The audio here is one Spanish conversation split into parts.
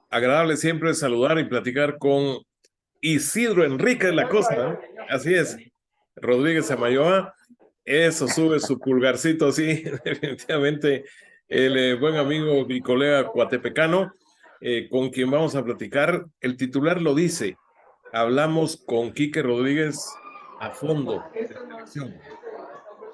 Agradable siempre saludar y platicar con Isidro Enrique La Cosa, ¿no? Así es, Rodríguez Amayoa, eso sube su pulgarcito así, definitivamente el buen amigo y colega cuatepecano, con quien vamos a platicar. El titular lo dice, hablamos con Quique Rodríguez a fondo de selección.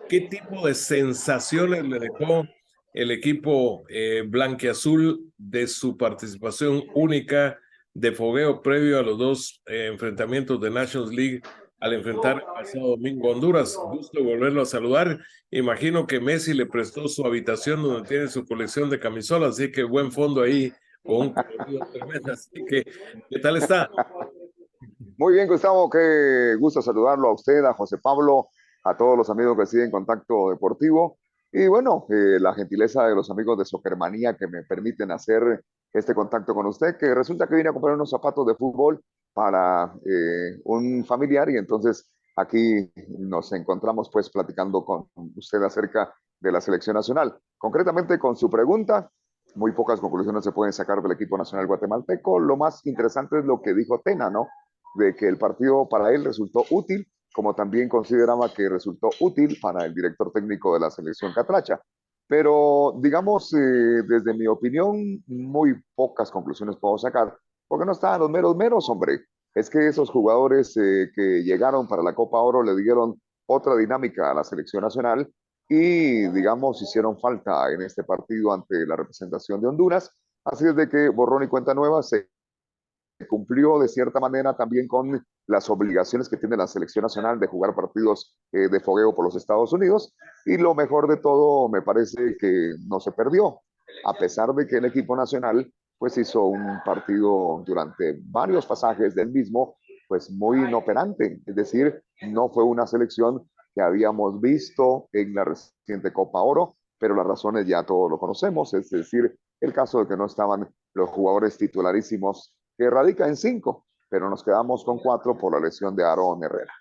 ¿Qué tipo de sensaciones le dejó el equipo blanquiazul de su participación única de fogueo previo a los dos enfrentamientos de Nations League al enfrentar el pasado domingo a Honduras? Gusto volverlo a saludar. Imagino que Messi le prestó su habitación donde tiene su colección de camisolas, así que buen fondo ahí con un colorido tremendo. Así que, ¿qué tal está? Muy bien, Gustavo, qué gusto saludarlo a usted, a José Pablo, a todos los amigos que siguen Contacto Deportivo. Y bueno, la gentileza de los amigos de Soccermanía que me permiten hacer este contacto con usted, que resulta que vine a comprar unos zapatos de fútbol para un familiar y entonces aquí nos encontramos pues platicando con usted acerca de la selección nacional. Concretamente con su pregunta, muy pocas conclusiones se pueden sacar del equipo nacional guatemalteco. Lo más interesante es lo que dijo Tena, ¿no? De que el partido para él resultó útil, como también consideraba que resultó útil para el director técnico de la selección catracha. Pero, digamos, desde mi opinión, muy pocas conclusiones puedo sacar, porque no estaban los meros meros, hombre. Es que esos jugadores que llegaron para la Copa Oro le dieron otra dinámica a la selección nacional y, digamos, hicieron falta en este partido ante la representación de Honduras. Así es de que borrón y cuenta nueva se cumplió de cierta manera también con las obligaciones que tiene la selección nacional de jugar partidos de fogueo por los Estados Unidos y lo mejor de todo me parece que no se perdió, a pesar de que el equipo nacional pues hizo un partido durante varios pasajes del mismo pues muy inoperante, es decir, no fue una selección que habíamos visto en la reciente Copa Oro, pero las razones ya todos lo conocemos, es decir, el caso de que no estaban los jugadores titularísimos que radica en 5, pero nos quedamos con 4 por la lesión de Aaron Herrera.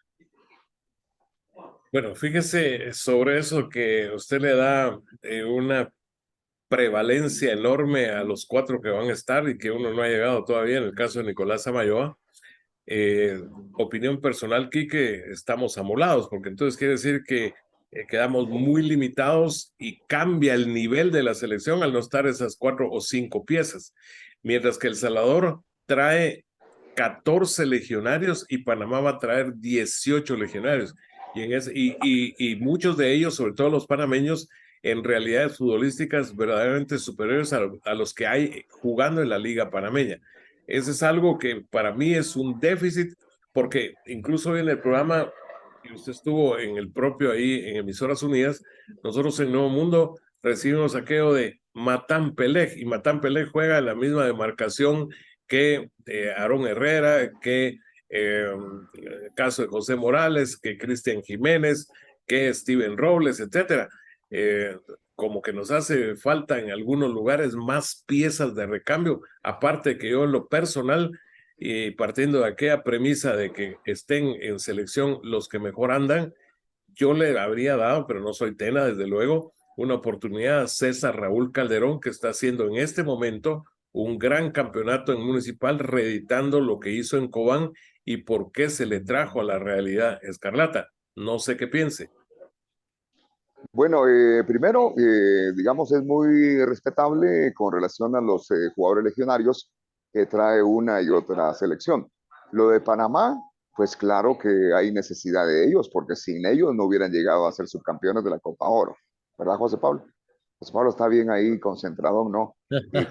Bueno, fíjese sobre eso que usted le da una prevalencia enorme a los cuatro que van a estar y que uno no ha llegado todavía en el caso de Nicolás Amayoa. Eh, Opinión personal, Quique, estamos amolados, porque entonces quiere decir que quedamos muy limitados y cambia el nivel de la selección al no estar esas cuatro o cinco piezas, mientras que El Salvador trae 14 legionarios y Panamá va a traer 18 legionarios. Y muchos de ellos, sobre todo los panameños, en realidades futbolísticas verdaderamente superiores a los que hay jugando en la Liga Panameña. Ese es algo que para mí es un déficit, porque incluso hoy en el programa, y usted estuvo en el propio ahí en Emisoras Unidas, nosotros en Nuevo Mundo recibimos aquello de Matán Pelej, y Matán Pelej juega en la misma demarcación que Aarón Herrera, que el caso de José Morales, que Cristian Jiménez, que Steven Robles, etcétera. Eh, Como que nos hace falta en algunos lugares más piezas de recambio, aparte que yo en lo personal, y partiendo de aquella premisa de que estén en selección los que mejor andan, yo le habría dado, pero no soy Tena, desde luego, una oportunidad a César Raúl Calderón, que está haciendo en este momento un gran campeonato en Municipal, reeditando lo que hizo en Cobán y por qué se le trajo a la realidad Escarlata. No sé qué piense. Bueno, primero, digamos, es muy respetable con relación a los jugadores legionarios que trae una y otra selección. Lo de Panamá, pues claro que hay necesidad de ellos, porque sin ellos no hubieran llegado a ser subcampeones de la Copa Oro. ¿Verdad, José Pablo? José Pablo está bien ahí concentrado, ¿no?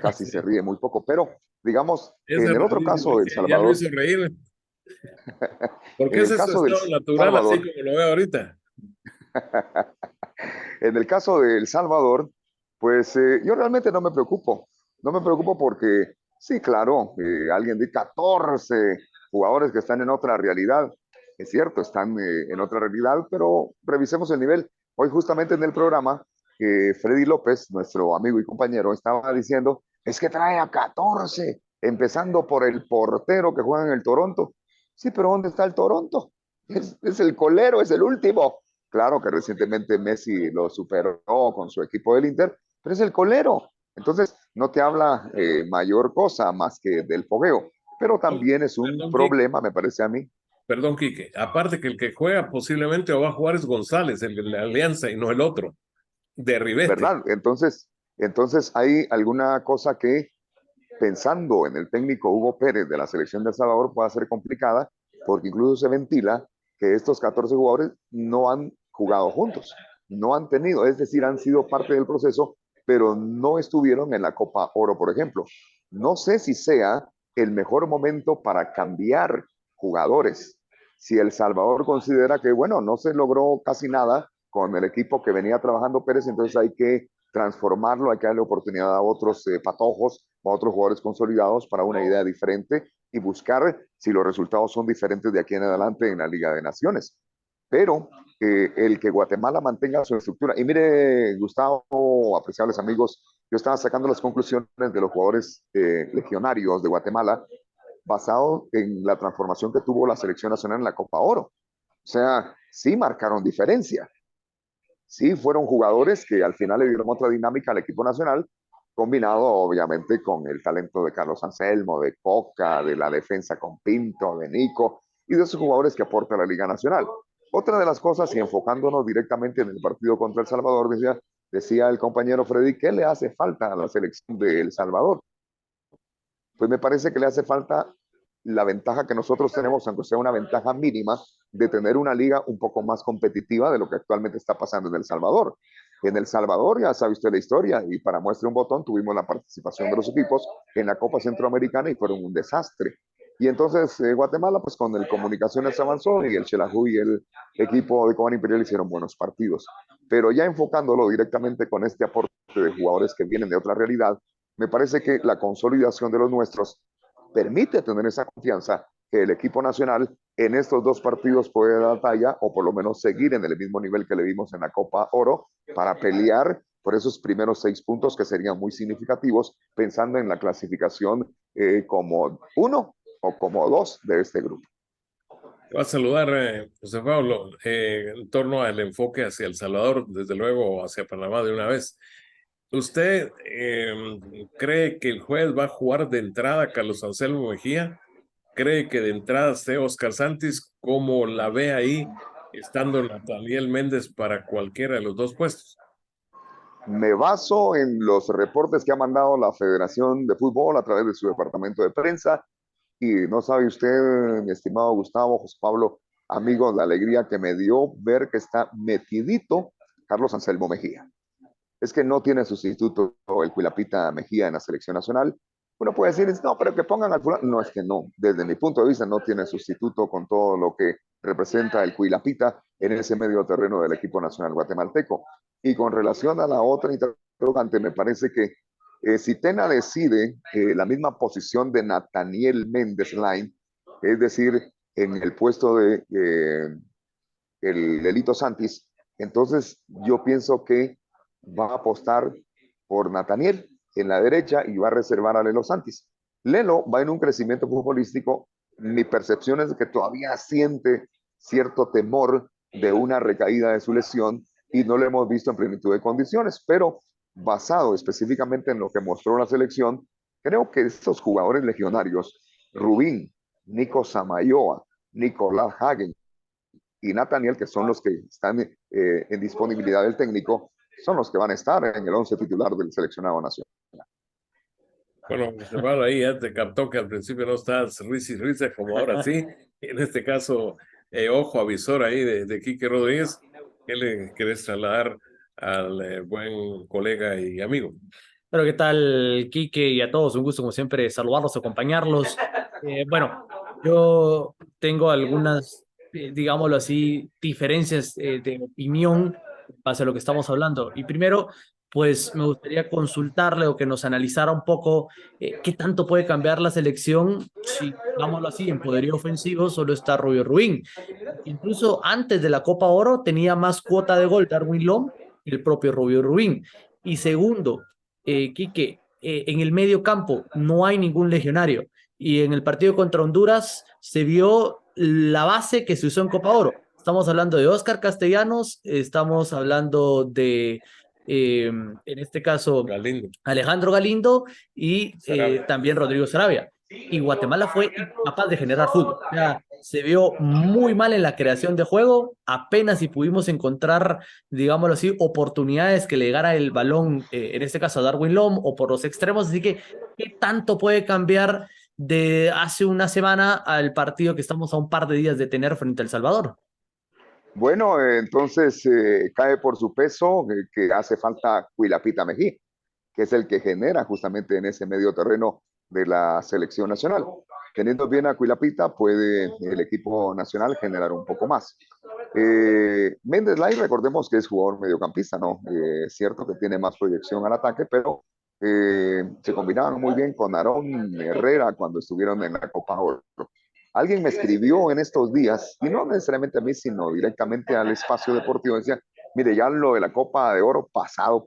Casi se Sí. ríe muy poco, pero digamos, Ese en el otro rapidísimo, caso, El que ya lo Salvador, hizo reír. Porque en ese el es su caso del estado natural, así Salvador, como lo veo ahorita. en el caso de El Salvador, pues yo realmente no me preocupo. No me preocupo porque, sí, claro, alguien de 14 jugadores que están en otra realidad. Es cierto, están en otra realidad, pero revisemos el nivel. Hoy justamente en el programa, Freddy López, nuestro amigo y compañero, estaba diciendo, es que trae a 14, empezando por el portero que juega en el Toronto. Sí, pero ¿dónde está el Toronto? Es el colero, es el último. Claro que recientemente Messi lo superó con su equipo del Inter, pero es el colero. Entonces, no te habla mayor cosa más que del fogueo, pero también es un Perdón, Quique, problema, me parece a mí, perdón, Quique. Aparte que el que juega posiblemente o va a jugar es González, el de la Alianza, y no el otro, de Ribete. ¿verdad? Entonces hay alguna cosa que pensando en el técnico Hugo Pérez de la selección de El Salvador pueda ser complicada, porque incluso se ventila que estos 14 jugadores no han jugado juntos, no han tenido, es decir, han sido parte del proceso, pero no estuvieron en la Copa Oro, por ejemplo. No sé si sea el mejor momento para cambiar jugadores. Si El Salvador considera que, bueno, no se logró casi nada con el equipo que venía trabajando Pérez, entonces hay que transformarlo, hay que darle oportunidad a otros patojos, a otros jugadores consolidados para una idea diferente y buscar si los resultados son diferentes de aquí en adelante en la Liga de Naciones. Pero el que Guatemala mantenga su estructura. Y mire, Gustavo, apreciables amigos, yo estaba sacando las conclusiones de los jugadores legionarios de Guatemala basado en la transformación que tuvo la selección nacional en la Copa Oro. O sea, sí marcaron diferencia, sí fueron jugadores que al final le dieron otra dinámica al equipo nacional, combinado obviamente con el talento de Carlos Anselmo, de Coca, de la defensa con Pinto, de Nico y de esos jugadores que aporta la Liga Nacional. Otra de las cosas, y enfocándonos directamente en el partido contra El Salvador, decía el compañero Freddy, ¿qué le hace falta a la selección de El Salvador? Pues me parece que le hace falta la ventaja que nosotros tenemos, aunque sea una ventaja mínima, de tener una liga un poco más competitiva de lo que actualmente está pasando en El Salvador. En El Salvador, ya sabe usted la historia, y para muestra un botón, tuvimos la participación de los equipos en la Copa Centroamericana y fueron un desastre. Y entonces Guatemala, pues con el Comunicaciones avanzó y el Xelajú y el equipo de Cobán Imperial hicieron buenos partidos. Pero ya enfocándolo directamente con este aporte de jugadores que vienen de otra realidad, me parece que la consolidación de los nuestros permite tener esa confianza que el equipo nacional en estos dos partidos puede dar talla o por lo menos seguir en el mismo nivel que le vimos en la Copa Oro para pelear por esos primeros 6 puntos que serían muy significativos pensando en la clasificación como uno o como dos de este grupo. Va a saludar, José Pablo, en torno al enfoque hacia El Salvador, desde luego hacia Panamá de una vez. ¿Usted cree que el juez va a jugar de entrada a Carlos Anselmo Mejía? ¿Cree que de entrada esté Oscar Santis? ¿Cómo la ve ahí, estando Nathaniel Méndez para cualquiera de los dos puestos? Me baso en los reportes que ha mandado la Federación de Fútbol a través de su departamento de prensa. Y no sabe usted, mi estimado Gustavo, José Pablo, amigos, la alegría que me dio ver que está metidito Carlos Anselmo Mejía. Es que no tiene sustituto el Cuilapita Mejía en la selección nacional. Uno puede decir, no, pero que pongan al fulano. No, es que no. Desde mi punto de vista, no tiene sustituto con todo lo que representa el Cuilapita en ese medio terreno del equipo nacional guatemalteco. Y con relación a la otra interrogante, me parece que si Tena decide la misma posición de Nathaniel Méndez Line, es decir, en el puesto de el Lelito Santis, entonces yo pienso que va a apostar por Nathaniel en la derecha y va a reservar a Lelo Santis. Lelo va en un crecimiento futbolístico. Mi percepción es de que todavía siente cierto temor de una recaída de su lesión y no lo hemos visto en plenitud de condiciones, pero basado específicamente en lo que mostró la selección, creo que estos jugadores legionarios, Rubín, Nico Samayoa, Nicolás Hagen y Nathaniel, que son los que están en disponibilidad del técnico, son los que van a estar en el 11 titular del seleccionado nacional. Bueno, José Pablo, ahí ya te captó que al principio no estás risa y risa, como ahora sí. En este caso, ojo avisor ahí de Quique Rodríguez. ¿Qué le querés trasladar al buen colega y amigo? Pero ¿qué tal, Quique? Y a todos, un gusto como siempre saludarlos, acompañarlos. Bueno, yo tengo algunas, digámoslo así, diferencias de opinión base a lo que estamos hablando. Y primero, pues me gustaría consultarle o que nos analizara un poco qué tanto puede cambiar la selección si, digámoslo así, en poderío ofensivo solo está Rubio Ruín. Incluso antes de la Copa Oro tenía más cuota de gol Darwin Lom que el propio Rubio Ruín. Y segundo, Quique, en el medio campo no hay ningún legionario y en el partido contra Honduras se vio la base que se usó en Copa Oro. Estamos hablando de Oscar Castellanos, estamos hablando de en este caso Galindo. Alejandro Galindo y Sarabia. también Rodrigo Sarabia. Y Guatemala fue incapaz de generar fútbol. O sea, se vio muy mal en la creación de juego, apenas si pudimos encontrar, digámoslo así, oportunidades que le llegara el balón, en este caso a Darwin Lom o por los extremos. Así que, ¿qué tanto puede cambiar de hace una semana al partido que estamos a un par de días de tener frente a El Salvador? Bueno, entonces cae por su peso que hace falta Cuilapita Mejía, que es el que genera justamente en ese medio terreno de la selección nacional. Teniendo bien a Cuilapita, puede el equipo nacional generar un poco más. Méndez Lai, recordemos que es jugador mediocampista, ¿no? Es cierto que tiene más proyección al ataque, pero se combinaban muy bien con Aarón Herrera cuando estuvieron en la Copa Oro. Alguien me escribió en estos días, y no necesariamente a mí, sino directamente al espacio deportivo, decía, mire, ya lo de la Copa de Oro pasado.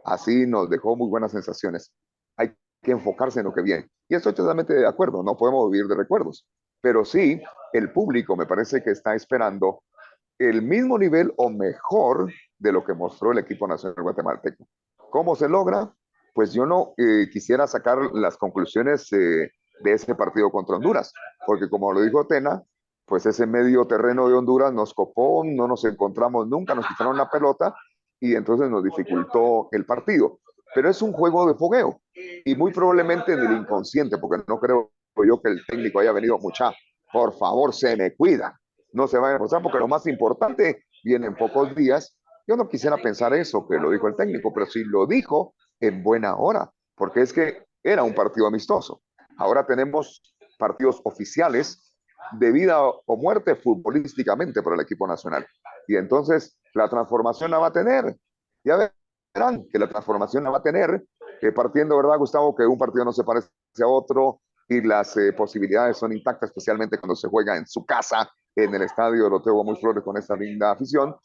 Así nos dejó muy buenas sensaciones. Hay que enfocarse en lo que viene. Y estoy totalmente de acuerdo, no podemos vivir de recuerdos. Pero sí, el público me parece que está esperando el mismo nivel o mejor de lo que mostró el equipo nacional guatemalteco. ¿Cómo se logra? Pues yo no quisiera sacar las conclusiones de ese partido contra Honduras, porque como lo dijo Tena, pues ese medio terreno de Honduras nos copó, no nos encontramos nunca, nos quitaron la pelota y entonces nos dificultó el partido. Pero es un juego de fogueo y muy probablemente en el inconsciente, porque no creo yo que el técnico haya venido mucha, por favor, se me cuida, no se vayan a forzar porque lo más importante viene en pocos días. Yo no quisiera pensar eso, que lo dijo el técnico, pero sí lo dijo en buena hora, porque es que era un partido amistoso. Ahora tenemos partidos oficiales de vida o muerte futbolísticamente para el equipo nacional. Y entonces la transformación la va a tener. Ya verán que la transformación la va a tener, partiendo, ¿verdad, Gustavo? Que un partido no se parece a otro y las posibilidades son intactas, especialmente cuando se juega en su casa, en el estadio de Loteo Muy Flores con esta linda afición.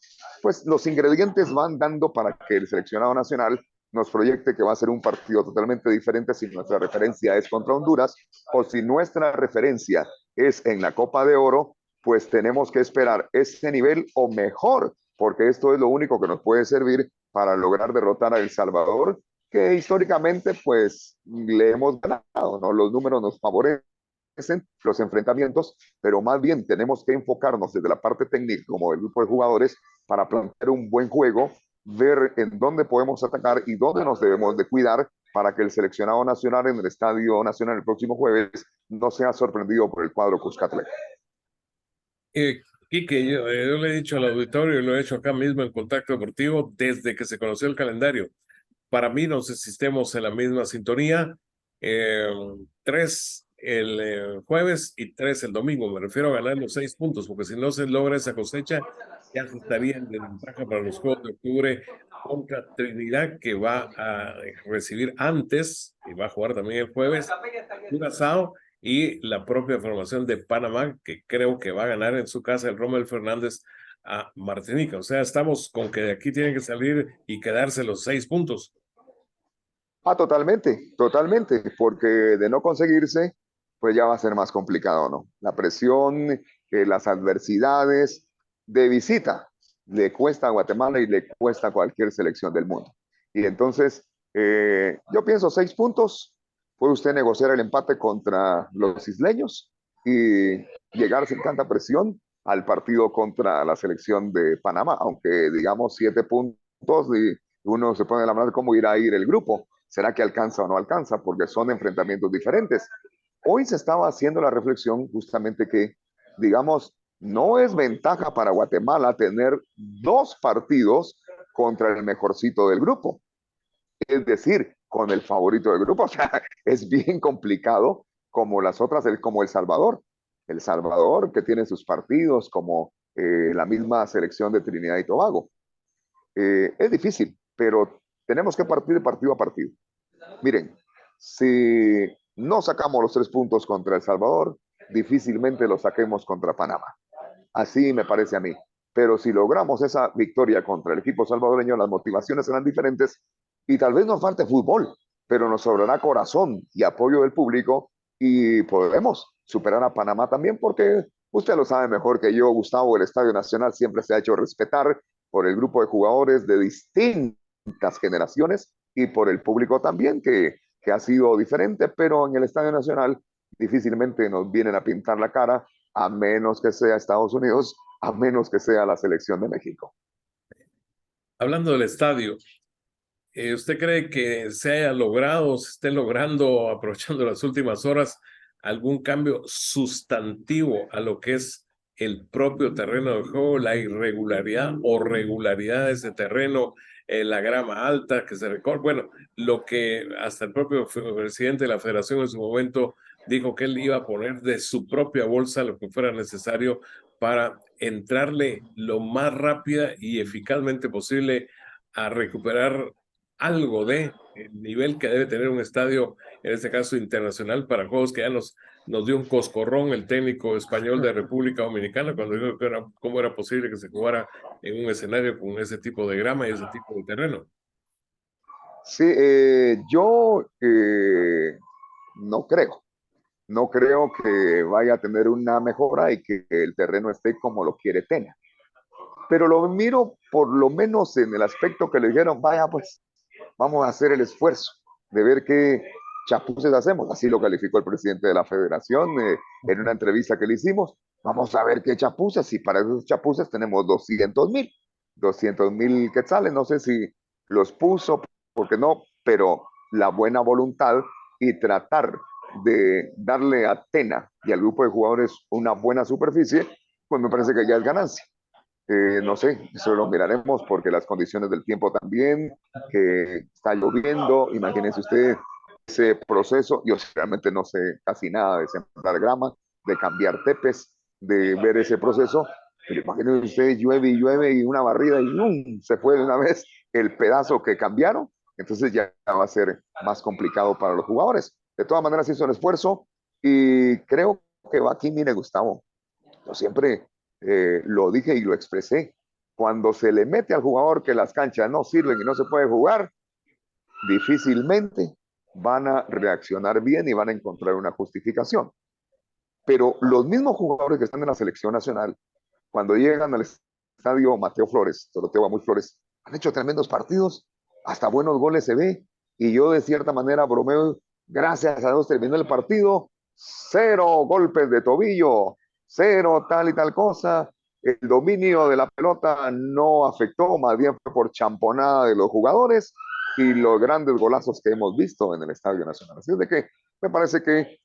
Pues los ingredientes van dando para que el seleccionado nacional nos proyecte que va a ser un partido totalmente diferente si nuestra referencia es contra Honduras o si nuestra referencia es en la Copa de Oro, pues tenemos que esperar ese nivel o mejor, porque esto es lo único que nos puede servir para lograr derrotar a El Salvador, que históricamente pues le hemos ganado, ¿no? Los números nos favorecen los enfrentamientos, pero más bien tenemos que enfocarnos desde la parte técnica como el grupo de jugadores para plantear un buen juego, ver en dónde podemos atacar y dónde nos debemos de cuidar para que el seleccionado nacional en el Estadio Nacional el próximo jueves no sea sorprendido por el cuadro Cuscatlán. Quique, yo le he dicho al auditorio y lo he hecho acá mismo en Contacto Deportivo desde que se conoció el calendario. Para mí nos existemos en la misma sintonía. 3 el jueves y 3 el domingo. Me refiero a ganar los 6 puntos, porque si no se logra esa cosecha, ya se estaría en ventaja para los Juegos de Octubre contra Trinidad, que va a recibir antes, y va a jugar también el jueves, Curazao y la propia formación de Panamá, que creo que va a ganar en su casa el Rommel Fernández a Martinica. O sea, estamos con que de aquí tienen que salir y quedarse los 6 puntos. Totalmente, porque de no conseguirse, pues ya va a ser más complicado, ¿no? La presión, las adversidades de visita le cuesta a Guatemala y le cuesta a cualquier selección del mundo. Y entonces, yo pienso 6 puntos, puede usted negociar el empate contra los isleños y llegar sin tanta presión al partido contra la selección de Panamá, aunque digamos 7 puntos y uno se pone a hablar cómo irá a ir el grupo. ¿Será que alcanza o no alcanza? Porque son enfrentamientos diferentes. Hoy se estaba haciendo la reflexión justamente que, digamos, no es ventaja para Guatemala tener 2 partidos contra el mejorcito del grupo. Es decir, con el favorito del grupo. O sea, es bien complicado como las otras, como El Salvador. El Salvador que tiene sus partidos como la misma selección de Trinidad y Tobago. Es difícil, pero tenemos que partir de partido a partido. Miren, si no sacamos los 3 puntos contra El Salvador, difícilmente los saquemos contra Panamá. Así me parece a mí. Pero si logramos esa victoria contra el equipo salvadoreño, las motivaciones serán diferentes y tal vez nos falte fútbol, pero nos sobrará corazón y apoyo del público y podremos superar a Panamá también porque usted lo sabe mejor que yo, Gustavo, el Estadio Nacional siempre se ha hecho respetar por el grupo de jugadores de distintas distintas generaciones y por el público también, que ha sido diferente, pero en el Estadio Nacional difícilmente nos vienen a pintar la cara, a menos que sea Estados Unidos, a menos que sea la selección de México. Hablando del estadio, ¿usted cree que se haya logrado, se esté logrando, aprovechando las últimas horas, algún cambio sustantivo a lo que es el propio terreno de juego, la irregularidad o regularidad de ese terreno, la grama alta que se recorre? Bueno, lo que hasta el propio presidente de la federación en su momento dijo que él iba a poner de su propia bolsa lo que fuera necesario para entrarle lo más rápida y eficazmente posible a recuperar algo de el nivel que debe tener un estadio, en este caso internacional, para juegos que ya nos dio un coscorrón el técnico español de República Dominicana cuando dijo que cómo era posible que se jugara en un escenario con ese tipo de grama y ese tipo de terreno. Sí, yo no creo. No creo que vaya a tener una mejora y que el terreno esté como lo quiere tener. Pero lo miro por lo menos en el aspecto que le dijeron, vaya pues, vamos a hacer el esfuerzo de ver qué chapuces hacemos. Así lo calificó el presidente de la federación en una entrevista que le hicimos. Vamos a ver qué chapuces, y para esos chapuces tenemos 200,000 quetzales. No sé si los puso, porque no, pero la buena voluntad y tratar de darle a Tena y al grupo de jugadores una buena superficie, pues me parece que ya es ganancia. No sé, eso lo miraremos porque las condiciones del tiempo también, que está lloviendo, imagínense usted ese proceso. Yo realmente no sé casi nada de sembrar grama, de cambiar tepes, de ver ese proceso, pero imagínense usted, llueve y una barrida y ¡um! Se fue de una vez el pedazo que cambiaron, entonces ya va a ser más complicado para los jugadores. De todas maneras hizo el esfuerzo y creo que va aquí, mire Gustavo, yo siempre lo dije y lo expresé. Cuando se le mete al jugador que las canchas no sirven y no se puede jugar, difícilmente van a reaccionar bien y van a encontrar una justificación. Pero los mismos jugadores que están en la selección nacional, cuando llegan al estadio Mateo Flores, Doroteo Amuy Flores, han hecho tremendos partidos, hasta buenos goles se ve. Y yo de cierta manera bromeo, gracias a Dios terminó el partido, 0 golpes de tobillo, 0 tal y tal cosa. El dominio de la pelota no afectó, más bien fue por champonada de los jugadores y los grandes golazos que hemos visto en el Estadio Nacional. Así es de que me parece que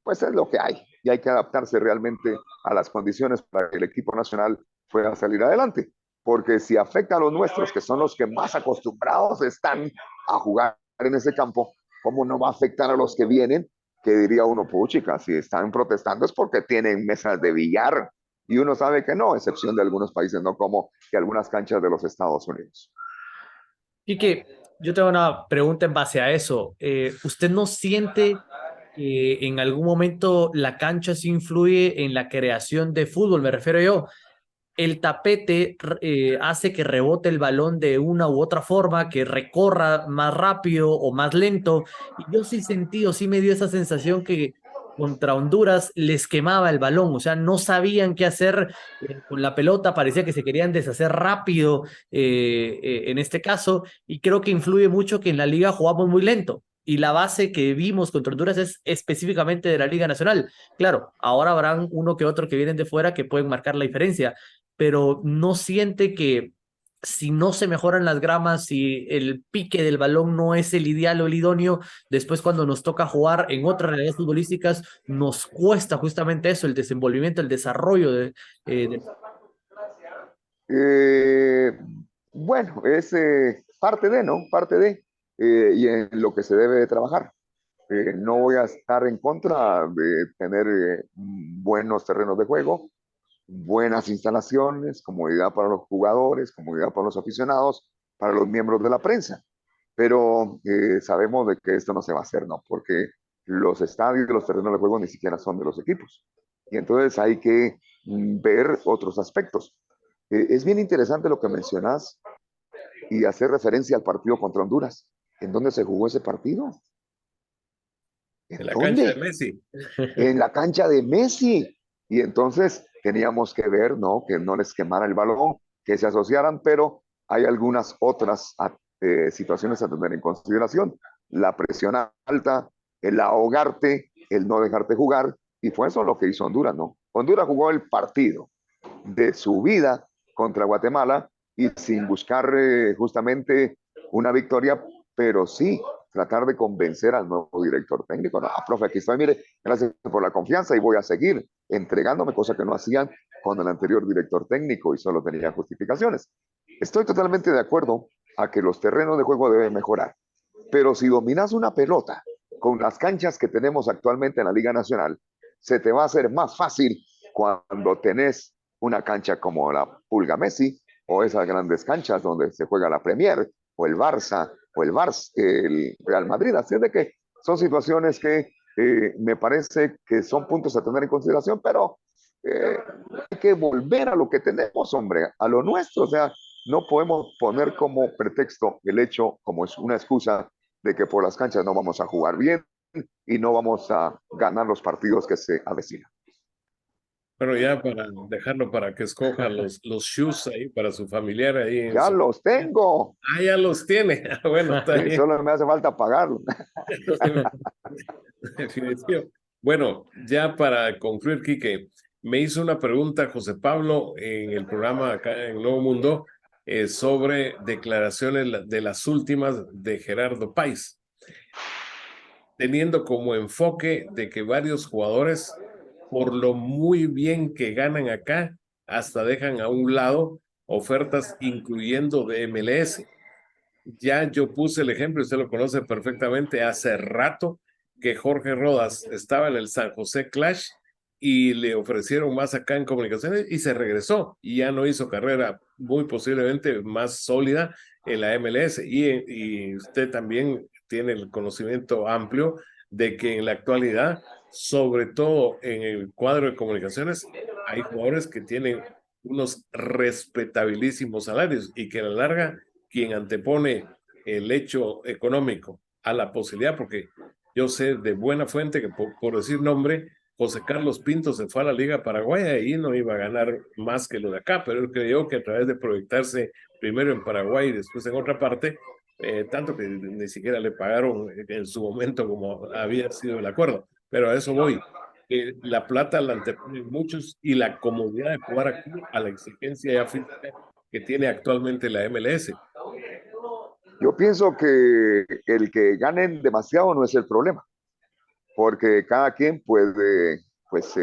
pues es lo que hay y hay que adaptarse realmente a las condiciones para que el equipo nacional pueda salir adelante. Porque si afecta a los nuestros, que son los que más acostumbrados están a jugar en ese campo, ¿cómo no va a afectar a los que vienen? Que diría uno, puchica, si están protestando es porque tienen mesas de billar. Y uno sabe que no, excepción de algunos países, no como que algunas canchas de los Estados Unidos. Quique, yo tengo una pregunta en base a eso. ¿Usted no siente que en algún momento la cancha sí influye en la creación de fútbol? Me refiero yo, el tapete hace que rebote el balón de una u otra forma, que recorra más rápido o más lento. Y yo sí sentí, o sí me dio esa sensación que contra Honduras les quemaba el balón, o sea, no sabían qué hacer con la pelota, parecía que se querían deshacer rápido en este caso, y creo que influye mucho que en la liga jugamos muy lento. Y la base que vimos contra Honduras es específicamente de la Liga Nacional. Claro, ahora habrán uno que otro que vienen de fuera que pueden marcar la diferencia, pero no siente que si no se mejoran las gramas, si el pique del balón no es el ideal o el idóneo, después cuando nos toca jugar en otras realidades futbolísticas, nos cuesta justamente eso, el desenvolvimiento, el desarrollo de... Eh, bueno, es parte de, ¿no? Parte de, y en lo que se debe de trabajar. No voy a estar en contra de tener buenos terrenos de juego, buenas instalaciones, comodidad para los jugadores, comodidad para los aficionados, para los miembros de la prensa. Pero sabemos de que esto no se va a hacer, ¿no? Porque los estadios y los terrenos de juego ni siquiera son de los equipos. Y entonces hay que ver otros aspectos. Es bien interesante lo que mencionas y hacer referencia al partido contra Honduras. ¿En dónde se jugó ese partido? En ¿En la cancha de dónde? Messi. En la cancha de Messi. Y entonces teníamos que ver, ¿no? Que no les quemara el balón, que se asociaran, pero hay algunas otras situaciones a tener en consideración. La presión alta, el ahogarte, el no dejarte jugar, y fue eso lo que hizo Honduras, ¿no? Honduras jugó el partido de su vida contra Guatemala y sin buscar justamente una victoria, pero sí tratar de convencer al nuevo director técnico. No, profe, aquí estoy, mire, gracias por la confianza y voy a seguir entregándome, cosa que no hacían con el anterior director técnico y solo tenía justificaciones. Estoy totalmente de acuerdo a que los terrenos de juego deben mejorar, pero si dominas una pelota con las canchas que tenemos actualmente en la Liga Nacional, se te va a hacer más fácil cuando tenés una cancha como la Pulga Messi o esas grandes canchas donde se juega la Premier o el Barça o el Real Madrid. Así es de que son situaciones que me parece que son puntos a tener en consideración, pero hay que volver a lo que tenemos, hombre, a lo nuestro. O sea, no podemos poner como pretexto el hecho, como es una excusa, de que por las canchas no vamos a jugar bien y no vamos a ganar los partidos que se avecinan. Pero ya para dejarlo para que escoja los shoes ahí para su familiar ahí en Ya su... los tengo. Ah, ya los tiene. Bueno, está bien. Solo me hace falta pagarlo. Definitivo. Bueno, ya para concluir, Quique, me hizo una pregunta José Pablo en el programa acá en Nuevo Mundo sobre declaraciones de las últimas de Gerardo Páez, teniendo como enfoque de que varios jugadores, por lo muy bien que ganan acá, hasta dejan a un lado ofertas incluyendo de MLS. Ya yo puse el ejemplo, usted lo conoce perfectamente, hace rato que Jorge Rodas estaba en el San José Clash y le ofrecieron más acá en comunicaciones y se regresó y ya no hizo carrera muy posiblemente más sólida en la MLS y usted también tiene el conocimiento amplio de que en la actualidad, sobre todo en el cuadro de comunicaciones, hay jugadores que tienen unos respetabilísimos salarios y que a la larga quien antepone el hecho económico a la posibilidad, porque yo sé de buena fuente que por decir nombre, José Carlos Pinto se fue a la Liga Paraguaya y no iba a ganar más que lo de acá, pero él creyó que a través de proyectarse primero en Paraguay y después en otra parte, tanto que ni siquiera le pagaron en su momento como había sido el acuerdo, pero a eso voy. La plata la anteponen muchos y la comodidad de jugar aquí a la exigencia ya física que tiene actualmente la MLS. Yo pienso que el que ganen demasiado no es el problema, porque cada quien puede pues,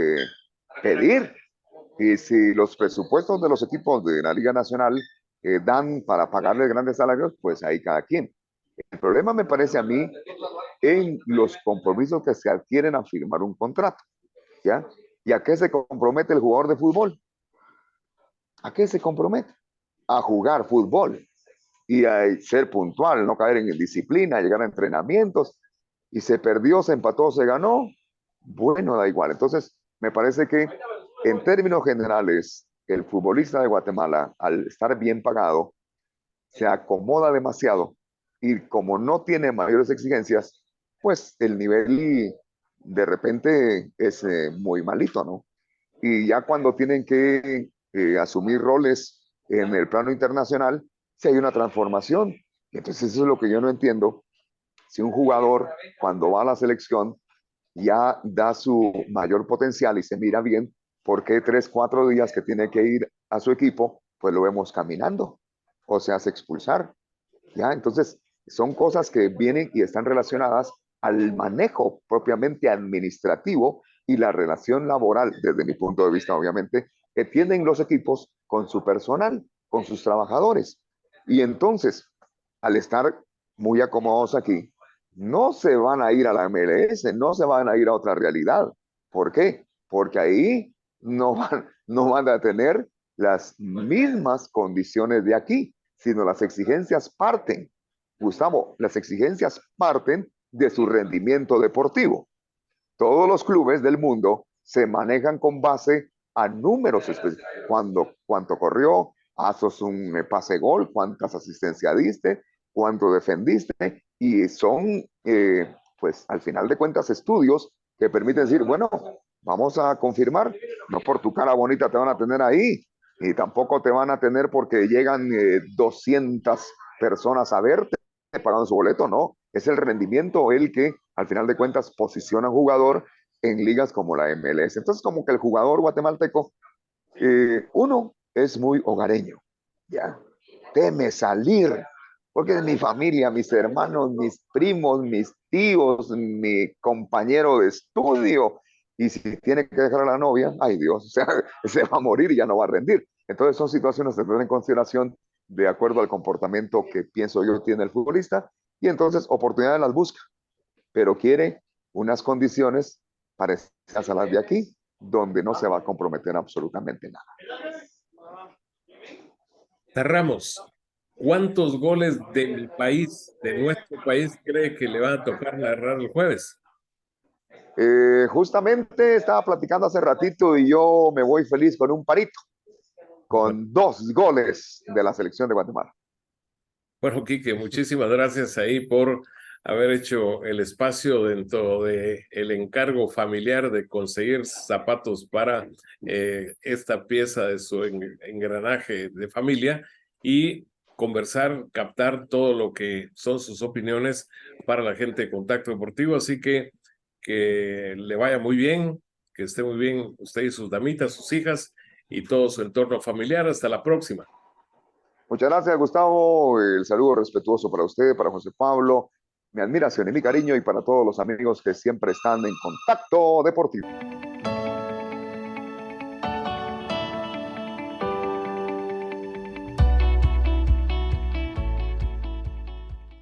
pedir. Y si los presupuestos de los equipos de la Liga Nacional dan para pagarle grandes salarios, pues ahí cada quien. El problema me parece a mí en los compromisos que se adquieren a firmar un contrato, ¿ya? ¿Y a qué se compromete el jugador de fútbol? ¿A qué se compromete? A jugar fútbol y a ser puntual, no caer en disciplina, llegar a entrenamientos. Y se perdió, se empató, se ganó. Bueno, da igual. Entonces, me parece que en términos generales, el futbolista de Guatemala, al estar bien pagado, se acomoda demasiado y como no tiene mayores exigencias, pues el nivel de repente es muy malito, ¿no? Y ya cuando tienen que asumir roles en el plano internacional, si hay una transformación. Entonces eso es lo que yo no entiendo. Si un jugador cuando va a la selección ya da su mayor potencial y se mira bien, ¿por qué 3, 4 días que tiene que ir a su equipo, pues lo vemos caminando o se hace expulsar? ¿Ya? Entonces, son cosas que vienen y están relacionadas al manejo propiamente administrativo y la relación laboral, desde mi punto de vista, obviamente, que tienen los equipos con su personal, con sus trabajadores. Y entonces, al estar muy acomodados aquí, no se van a ir a la MLS, no se van a ir a otra realidad. ¿Por qué? Porque ahí no van a tener las mismas condiciones de aquí, sino las exigencias parten, Gustavo, las exigencias parten de su rendimiento deportivo. Todos los clubes del mundo se manejan con base a números específicos. Cuánto corrió, haces un pase gol, cuántas asistencias diste, cuánto defendiste, y son, pues al final de cuentas, estudios que permiten decir, bueno, vamos a confirmar, no por tu cara bonita te van a tener ahí, y tampoco te van a tener porque llegan 200 personas a verte pagando su boleto, no. Es el rendimiento el que, al final de cuentas, posiciona a un jugador en ligas como la MLS. Entonces, como que el jugador guatemalteco, uno, es muy hogareño, ¿ya? Teme salir, porque es mi familia, mis hermanos, mis primos, mis tíos, mi compañero de estudio, y si tiene que dejar a la novia, ay Dios, o sea, se va a morir y ya no va a rendir. Entonces son situaciones que se tienen en consideración de acuerdo al comportamiento que pienso yo tiene el futbolista, y entonces oportunidades las busca, pero quiere unas condiciones parecidas a las de aquí, donde no se va a comprometer absolutamente nada. Cerramos. ¿Cuántos goles de mi país, de nuestro país, cree que le va a tocar narrar el jueves? Justamente estaba platicando hace ratito y yo me voy feliz con un parito, con 2 goles de la selección de Guatemala. Bueno, Quique, muchísimas gracias ahí por haber hecho el espacio dentro de el encargo familiar de conseguir zapatos para esta pieza de su engranaje de familia y conversar, captar todo lo que son sus opiniones para la gente de Contacto Deportivo. Así que le vaya muy bien, que esté muy bien usted y sus damitas, sus hijas y todo su entorno familiar. Hasta la próxima. Muchas gracias, Gustavo. El saludo respetuoso para usted, para José Pablo. Mi admiración y mi cariño y para todos los amigos que siempre están en Contacto Deportivo.